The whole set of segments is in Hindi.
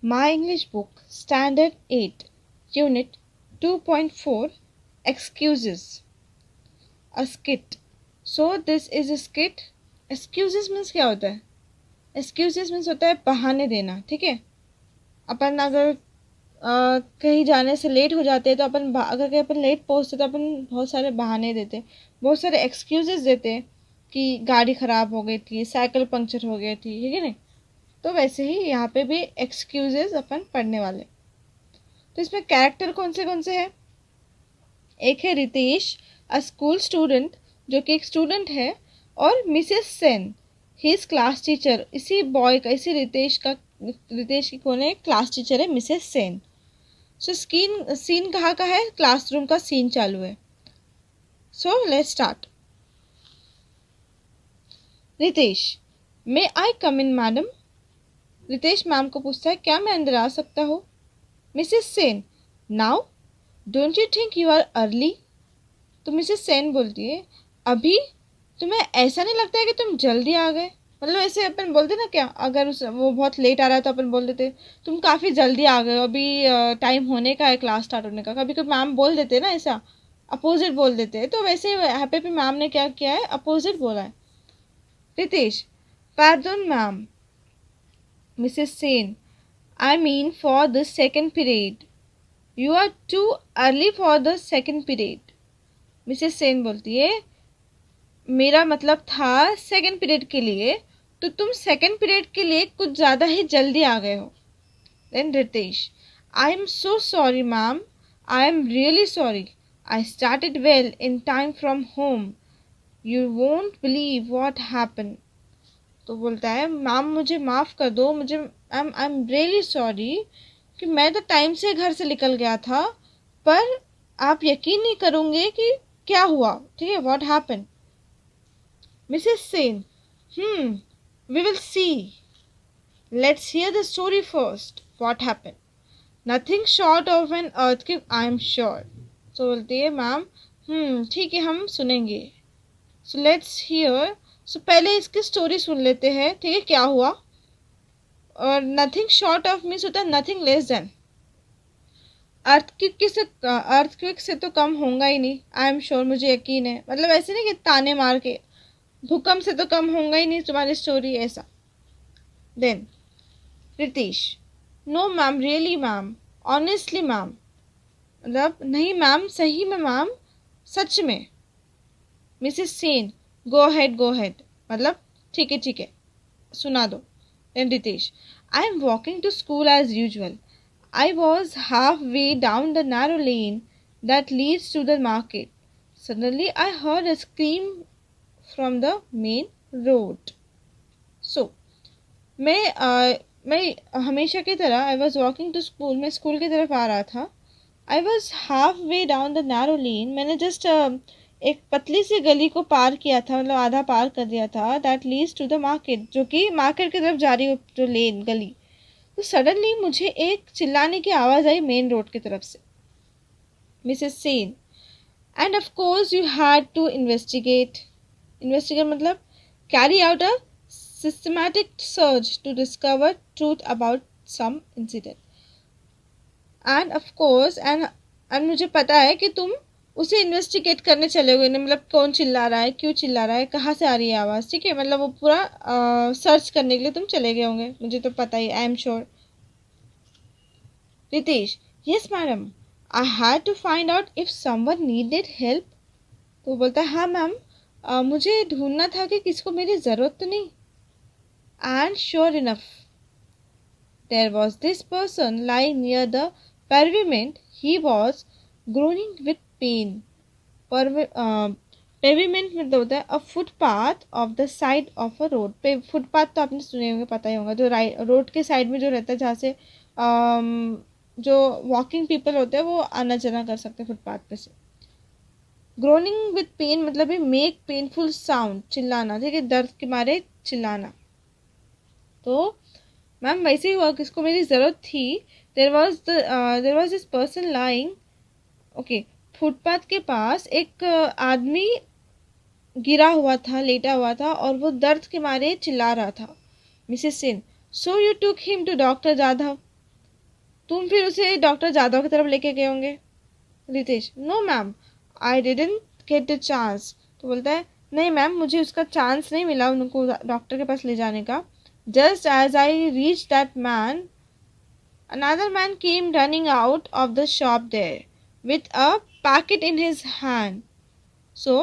My English book, Standard 8, Unit 2.4, Excuses. A skit. So this is a skit. Excuses means क्या होता है? Excuses means होता है बहाने देना, ठीक है? अपन अगर कहीं जाने से लेट हो जाते हैं तो अगर कहीं अपन लेट पहुंचते तो अपन बहुत सारे बहाने देते, बहुत सारे एक्सक्यूजेस देते कि गाड़ी ख़राब हो गई थी, साइकिल पंक्चर हो गई थी, ठीक है नहीं? तो वैसे ही यहाँ पे भी एक्सक्यूजेस अपन पढ़ने वाले। तो इसमें कैरेक्टर कौन से हैं? एक है रितेश, अ स्कूल स्टूडेंट, जो कि एक स्टूडेंट है, और Mrs Sen, he is class teacher. इसी बॉय का, इसी रितेश की कौन है? क्लास टीचर है मिसेस सेन। सो सीन कहाँ का है? क्लासरूम का सीन चालू है। So let's start. Ritesh, may I come in madam? Ritesh ma'am को पूछता है, क्या मैं अंदर आ सकता हूँ? Mrs Sen, now don't you think you are early? तो मिसेस सेन बोलती है, अभी? तुम्हें ऐसा नहीं लगता है कि तुम जल्दी आ गए? मतलब ऐसे अपन बोलते ना क्या, अगर वो बहुत लेट आ रहा है तो अपन बोल देते तुम काफ़ी जल्दी आ गए हो, अभी टाइम होने का है क्लास स्टार्ट होने का। कभी कभी मैम बोल देते हैं ना ऐसा, अपोजिट बोल देते हैं। तो वैसे यहाँ पे भी मैम ने क्या किया है? अपोजिट बोला है। Ritesh, pardon ma'am. Mrs Sen, I mean for the second period, you are too early for the second period. Mrs Sen बोलती है, मेरा मतलब था सेकंड पीरियड के लिए, तो तुम सेकंड पीरियड के लिए कुछ ज़्यादा ही जल्दी आ गए हो। Then Ritesh, I am so sorry ma'am, I am really sorry, I started well in time from home, you won't believe what happen. तो बोलता है, मैम मुझे माफ़ कर दो, मुझे आई एम रियली सॉरी कि मैं तो टाइम से घर से निकल गया था, पर आप यकीन नहीं करोगे कि क्या हुआ, ठीक है? What happen? Mrs. Sen, we will see. Let's hear the story first. What happened? Nothing short of an earthquake, I am sure. So बोलती है मैम, ठीक है, हम सुनेंगे। So let's hear. So पहले इसकी स्टोरी सुन लेते हैं, ठीक है? क्या हुआ? और नथिंग शॉर्ट ऑफ मीन्स होता है नथिंग लेस देन। अर्थक्वेक से तो कम होगा ही नहीं, आई एम श्योर, मुझे यकीन है। मतलब ऐसे नहीं कि ताने मार के, भूकंप से तो कम होगा ही नहीं तुम्हारी स्टोरी, ऐसा। Then Ritesh, no ma'am, really ma'am, honestly ma'am. मतलब नहीं मैम, सही में मैम, सच में। मिसेस सेन, गो हेड, मतलब ठीक है, सुना दो। Then Ritesh, I am walking to school as usual, I was half way down the narrow lane that leads to the market. Suddenly I heard a scream from the main road. So, मैं हमेशा की तरह I was walking to school, मैं स्कूल की तरफ आ रहा था। I was half way down the narrow lane, मैंने जस्ट एक पतली सी गली को पार किया था, मतलब आधा पार कर दिया था। That leads to the market, जो कि मार्केट की तरफ जा रही हो, जो लेन गली। तो सडनली मुझे एक चिल्लाने की आवाज़ आई मेन रोड की तरफ से। Mrs Sen, and of course you had to investigate मतलब carry out a systematic search to discover truth about some incident. And of course, and मुझे पता है कि तुम उसे इन्वेस्टिगेट करने चले गए, मतलब कौन चिल्ला रहा है, क्यों चिल्ला रहा है, कहाँ से आ रही है आवाज़, ठीक है? मतलब वो पूरा सर्च करने के लिए तुम चले गए होंगे, मुझे तो पता ही, I am sure. Ritesh, yes madam, I had to find out if someone needed help. तो बोलता है, हाँ मैम, मुझे ढूंढना था कि किसको मेरी ज़रूरत तो नहीं। And sure enough, there was this person lying near the pavement. He was groaning with pain. पेविमेंट मतलब होता है a footpath of the side of a road. पे फुटपाथ तो आपने सुने होंगे, पता ही होगा, जो रोड के साइड में जो रहता है, जहाँ से जो वॉकिंग पीपल होते हैं वो आना जाना कर सकते हैं फुटपाथ पे से। ग्रोनिंग विथ पेन मतलब मेक पेनफुल साउंड, चिल्लाना, ठीक है? दर्द के मारे चिल्लाना। तो मैम वैसे ही हुआ, किसको मेरी ज़रूरत थी। There was this person lying, okay, footpath के पास एक आदमी गिरा हुआ था, लेटा हुआ था, और वो दर्द के मारे चिल्ला रहा था। Mrs Sen, so you took him to doctor Jadhav? तुम फिर उसे डॉक्टर जादव की तरफ लेके गए होंगे। Ritesh, no ma'am, I didn't get the chance. तो बोलता है, नहीं मैम, मुझे उसका चांस नहीं मिला उनको डॉक्टर के पास ले जाने का। Just as I reach that man, another man came running out of the shop there with a packet in his hand. So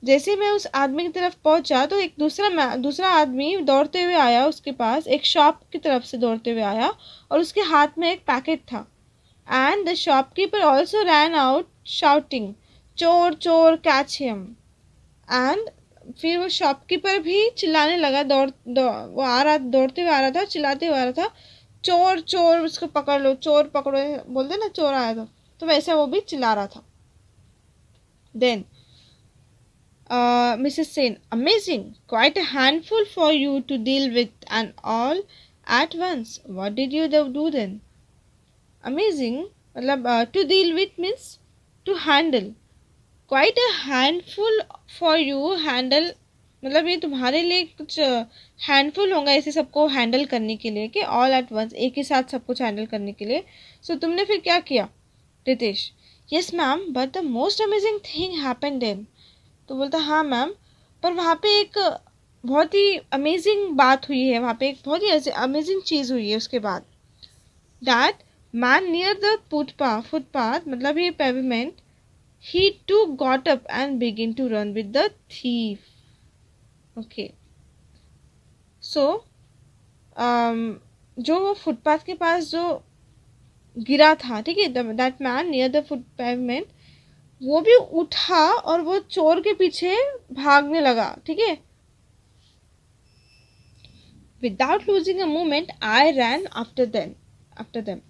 जैसे मैं उस आदमी की तरफ पहुंचा तो एक दूसरा आदमी दौड़ते हुए आया उसके पास, एक शॉप की तरफ से दौड़ते हुए आया और उसके हाथ में एक पैकेट था। And the shopkeeper also ran out shouting, चोर चोर कैच हिम। एंड फिर वो शॉपकीपर भी चिल्लाने लगा, वो आ रहा, दौड़ते हुए आ रहा था, चिल्लाते हुए आ रहा था, चोर चोर, उसको पकड़ लो, चोर पकड़ो, बोलते ना चोर आया था, तो वैसे वो भी चिल्ला रहा था। Then Mrs. Sen, amazing, quite a handful for you to deal with and all at once. What did you do then? Amazing, मतलब to deal with means to handle. Quite a handful for you, handle मतलब ये तुम्हारे लिए कुछ हैंडफुल होगा ऐसे सबको हैंडल करने के लिए, कि ऑल एट वंस, एक ही साथ सब कुछ हैंडल करने के लिए। सो तुमने फिर क्या किया? Ritesh, yes ma'am, but the most amazing thing happened then. तो बोलता, हाँ मैम, पर वहाँ पे एक बहुत ही अमेजिंग बात हुई है, वहाँ पे एक बहुत ही अमेजिंग चीज़ हुई है उसके बाद। That man near the footpath मतलब ये pavement, he too got up and begin to run with the thief. Okay, so जो वो फुटपाथ के पास जो गिरा था, ठीक है, that man near the foot pavement, वो भी उठा और वो चोर के पीछे भागने लगा, ठीक है। Without losing a moment I rain after them.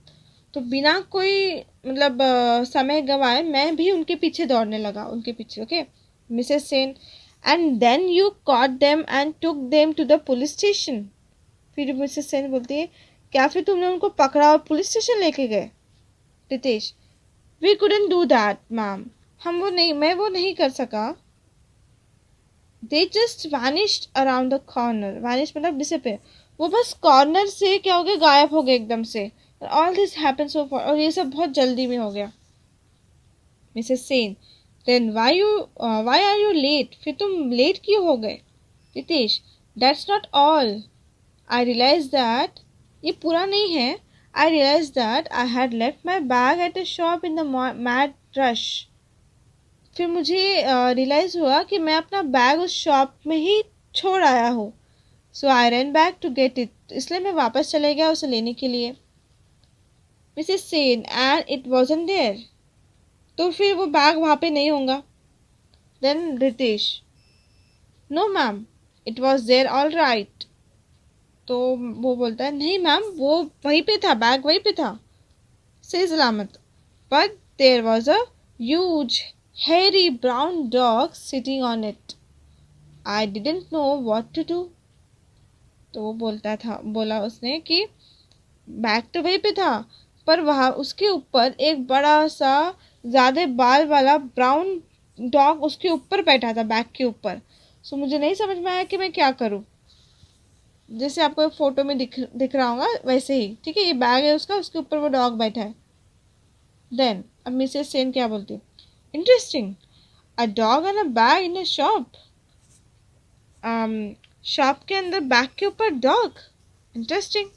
तो बिना कोई मतलब समय गवाए मैं भी उनके पीछे दौड़ने लगा, उनके पीछे। Okay Mrs Sen, and then you caught them and took them to the police station. फिर मिसेस सेन बोलती है, क्या फिर तुमने उनको पकड़ा और पुलिस स्टेशन लेके गए? Ritesh, we couldn't do that ma'am, मैं वो नहीं कर सका। They just vanished around the corner, vanish मतलब डिसअपियर, वो बस कॉर्नर से क्या हो गया, गायब हो गए एकदम से। All this happen so far, और ये सब बहुत जल्दी में हो गया। Mrs Sen, then why are you late, फिर तुम लेट क्यों हो गए? Ritesh, that's not all, I realize that, ये पूरा नहीं है, I realize that I had left my bag at a shop in the mad rush. फिर मुझे रियलाइज़ हुआ कि मैं अपना बैग उस शॉप में ही छोड़ आया हूँ। So I run back to get it, इसलिए मैं वापस चले गया उसे लेने के लिए। Mrs Sen, and it wasn't there, तो फिर वो बैग वहाँ पे नहीं होगा। Then Ritesh, no ma'am, it was there all right. तो वो बोलता है, नहीं मैम, वो वहीं पे था, बैग वहीं पे था, सही सलामत, but there was a huge hairy brown dog sitting on it. I didn't know what to do. तो वो बोला उसने कि बैग तो वहीं पे था, पर वहाँ उसके ऊपर एक बड़ा सा ज़्यादा बाल वाला ब्राउन डॉग उसके ऊपर बैठा था, बैग के ऊपर। सो मुझे नहीं समझ में आया कि मैं क्या करूँ। जैसे आपको फोटो में दिख रहा होगा वैसे ही, ठीक है, ये बैग है उसका, उसके ऊपर वो डॉग बैठा है। देन अब मिसेस सेन क्या बोलती है, interesting, a dog and a bag in a shop, shop के अंदर बैग के ऊपर dog, interesting.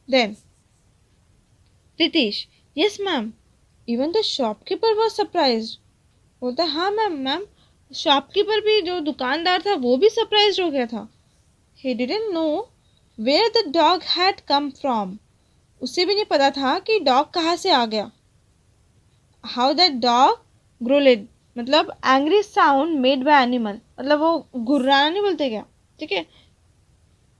Then Ritesh, yes ma'am, even the shopkeeper was surprise. बोलता है, हाँ मैम, शॉपकीपर भी, जो दुकानदार था वो भी सरप्राइज हो गया था। He didn't know where the dog had come from, उसे भी नहीं पता था कि डॉग कहाँ से आ गया। हाउ दैट डॉग ग्रोलेड, मतलब angry sound made by animal, मतलब वो घुर्राना नहीं बोलते क्या, ठीक है।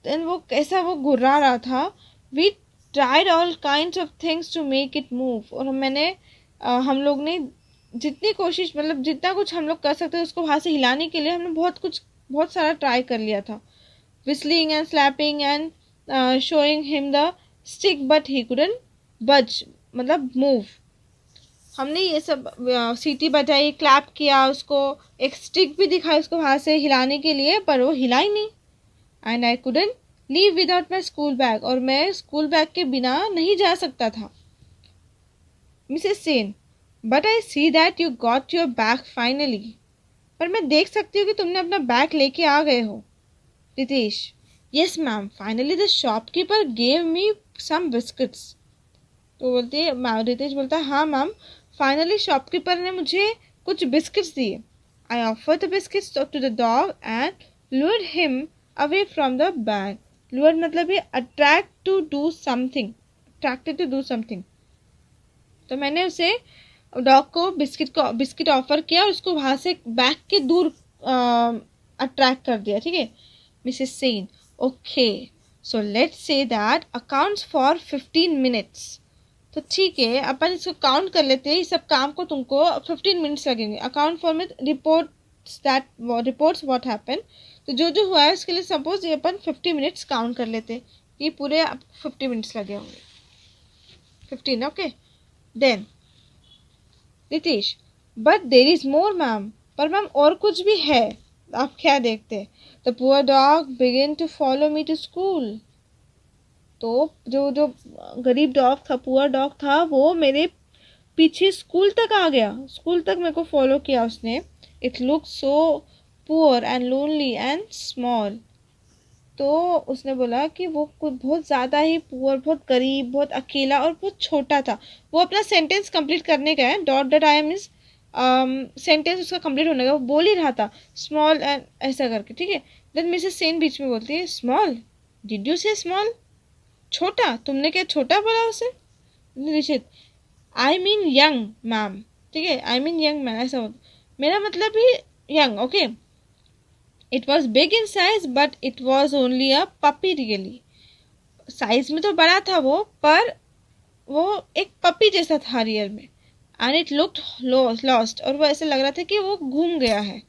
देन वो कैसा वो घुर्रा रहा था। We tried all kind of things to make it move, और हम लोग ने जितनी कोशिश, मतलब जितना कुछ हम लोग कर सकते थे उसको वहाँ से हिलाने के लिए, हमने बहुत सारा ट्राई कर लिया था। whistling and slapping and showing him the stick but he couldn't budge, मतलब move। हमने ये सब सीटी बजाई, क्लैप किया, उसको एक स्टिक भी दिखाई उसको वहाँ से हिलाने के लिए, पर वो हिला ही नहीं। And I couldn't leave without my school bag, और मैं स्कूल बैग के बिना नहीं जा सकता था। Mrs Sen, but I see that you got your bag finally, पर मैं देख सकती हूँ कि तुमने अपना बैग लेके आ गए हो। Ritesh, yes ma'am, finally the shopkeeper gave me some biscuits. तो बोलती है, रितेश बोलता है, हाँ मैम, फाइनली शॉपकीपर ने मुझे कुछ बिस्किट्स दिए। I offer the biscuits to the dog and lured him away from the bag. Lured मतलब ये अट्रैक्टेड टू डू समथिंग। तो मैंने उसे डॉग को बिस्किट ऑफर किया और उसको वहां से बैग के दूर अट्रैक्ट कर दिया। ठीक है। Mrs Sen, okay, so let's say that accounts for 15 minutes. तो ठीक है, अपन इसको काउंट कर लेते हैं। इस सब काम को तुमको 15 मिनट्स लगेंगे। अकाउंट फॉर में रिपोर्ट्स व्हाट हैपन। तो जो जो हुआ है उसके लिए सपोज ये अपन 50 मिनट्स काउंट कर लेते हैं कि पूरे 50 मिनट्स लगे होंगे। 15, okay. Then Ritesh, but there is more ma'am, पर मैम और कुछ भी है। आप क्या देखते हैं? The poor dog begin to follow me to school. तो जो जो गरीब डॉग था, पुअर डॉग था, वो मेरे पीछे स्कूल तक आ गया। स्कूल तक मेरे को फॉलो किया उसने। It look so poor and lonely and small. तो उसने बोला कि वो कुछ बहुत ज़्यादा ही पुअर, बहुत गरीब, बहुत अकेला और बहुत छोटा था। वो अपना सेंटेंस कंप्लीट करने का है, dot dot I am is sentence उसका कंप्लीट होने का, वो बोल ही रहा था स्मॉल एंड ऐसा करके। ठीक है। देन मिसेस सेन बीच में बोलती है, स्मॉल, डिड यू से स्मॉल? छोटा? तुमने क्या छोटा बोला उसे? निश्चित, आई मीन यंग मैम। ठीक है, आई मीन यंग मैम, ऐसा होता, मेरा मतलब ही young, okay. It was big in size but it was only a puppy really. Size में तो बड़ा था वो, पर वो एक पपी जैसा था रियल में। एंड इट लुक्ड लॉस्ट, और वो ऐसे लग रहा था कि वो घूम गया है।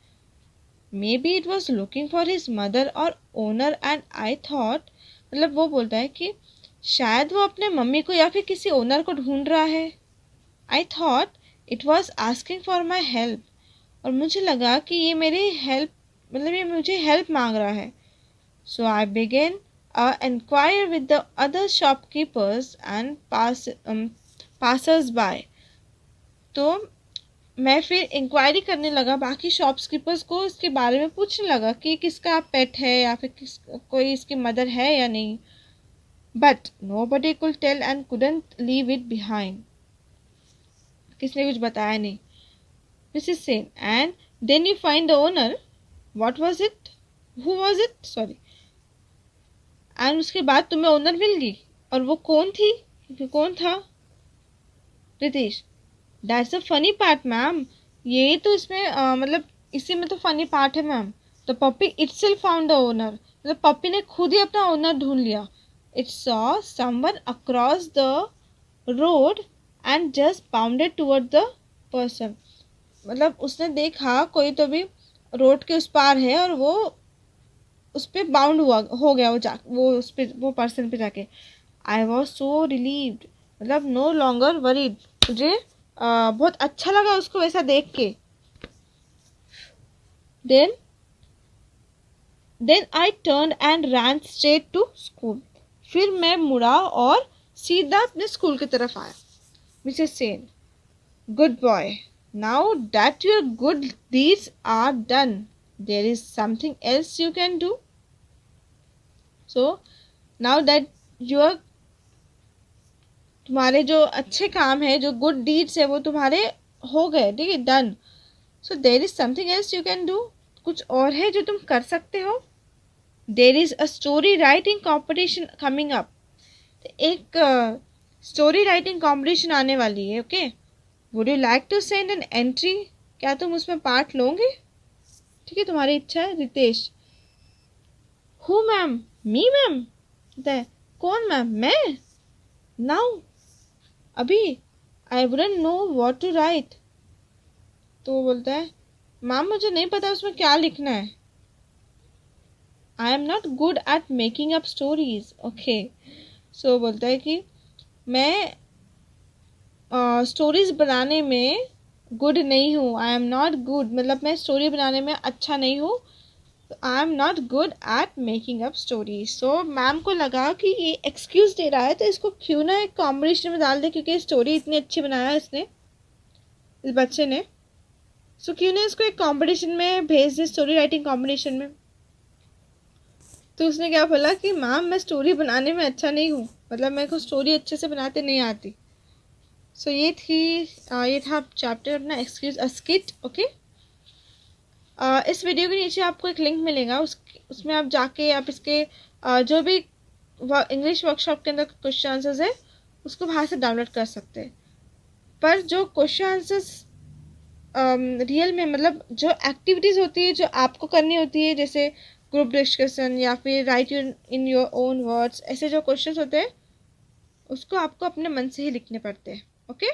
May be it was looking for his mother और ओनर एंड आई थॉट, मतलब वो बोलता है कि शायद वो अपने मम्मी को या फिर किसी ओनर को ढूंढ रहा है। I thought it was asking for my help, और मुझे लगा कि ये मेरी हेल्प, मतलब ये मुझे हेल्प मांग रहा है। सो आई begin enquire with the other shopkeepers and passers by। तो मैं फिर इंक्वायरी करने लगा बाकी शॉपकीपर्स को, इसके बारे में पूछने लगा कि किसका पेट है या फिर कोई इसकी मदर है या नहीं। But nobody could tell and couldn't leave it behind. किसने कुछ बताया नहीं। Mrs Sen, and then you find the owner, what was it, who was it, sorry, एंड उसके बाद तुम्हें ओनर मिल गई, और वो कौन थी, कौन था? Ritesh, that's a funny part ma'am. ये तो इसमें मतलब इसी में तो फनी पार्ट है ma'am. The puppy itself found the owner, मतलब पपी ने खुद ही अपना ओनर ढूंढ लिया। It saw someone across the road and just bounded toward the person. मतलब उसने देखा कोई तो भी रोड के उस पार है और वो उस पर बाउंड हुआ हो गया, वो उस पे वो पर्सन पे जाके। आई वॉज सो रिलीव्ड, मतलब नो लॉन्गर वरीड। मुझे बहुत अच्छा लगा उसको वैसा देख के। Then then I turn and ran straight to school. फिर मैं मुड़ा और सीधा अपने स्कूल की तरफ आया। Mrs Sen, good boy, now that your good deeds are done, there is something else you can do. So now that your, तुम्हारे जो अच्छे काम है, जो गुड डीड्स है, वो तुम्हारे हो गए, ठीक है, done. So there is something else you can do, कुछ और है जो तुम कर सकते हो। There is a story writing competition coming up. एक स्टोरी राइटिंग कॉम्पिटिशन आने वाली है, okay. Would you like to send an entry, क्या तुम उसमें पार्ट लोगे? ठीक है, तुम्हारी इच्छा है। Ritesh, who ma'am? Me ma'am? कौन मैम? मैं? नाउ, अभी? I wouldn't know what to write. तो वो बोलता है, मैम मुझे नहीं पता उसमें क्या लिखना है। I am not good at making up stories, okay. So बोलता है कि मैं स्टोरीज बनाने में गुड नहीं हूँ। आई एम नॉट गुड, मतलब मैं स्टोरी बनाने में अच्छा नहीं हूँ। तो आई am not good at making up story. So ma'am को लगा कि ये एक्सक्यूज़ दे रहा है तो इसको क्यों ना एक कॉम्पिटिशन में डाल दे, क्योंकि स्टोरी इतनी अच्छी बनाया है इसने, इस बच्चे ने। सो क्यों ना इसको एक कंपटीशन में भेज दे, स्टोरी राइटिंग कंपटीशन में। तो उसने क्या बोला कि मैम मैं स्टोरी बनाने में अच्छा नहीं हूँ, मतलब मेरे को स्टोरी अच्छे से बनाते नहीं आती। सो ये था चैप्टर अपना एक्सक्यूज अ स्किट। ओके, इस वीडियो के नीचे आपको एक लिंक मिलेगा, उसमें आप जाके आप इसके जो भी इंग्लिश वर्कशॉप के अंदर क्वेश्चन आंसर्स है उसको वहाँ से डाउनलोड कर सकते हैं। पर जो क्वेश्चन आंसर्स रियल में, मतलब जो एक्टिविटीज़ होती है जो आपको करनी होती है, जैसे ग्रुप डिस्कशन या फिर right in your own words, ऐसे जो क्वेश्चंस होते हैं उसको आपको अपने मन से ही लिखने पड़ते हैं। ओके।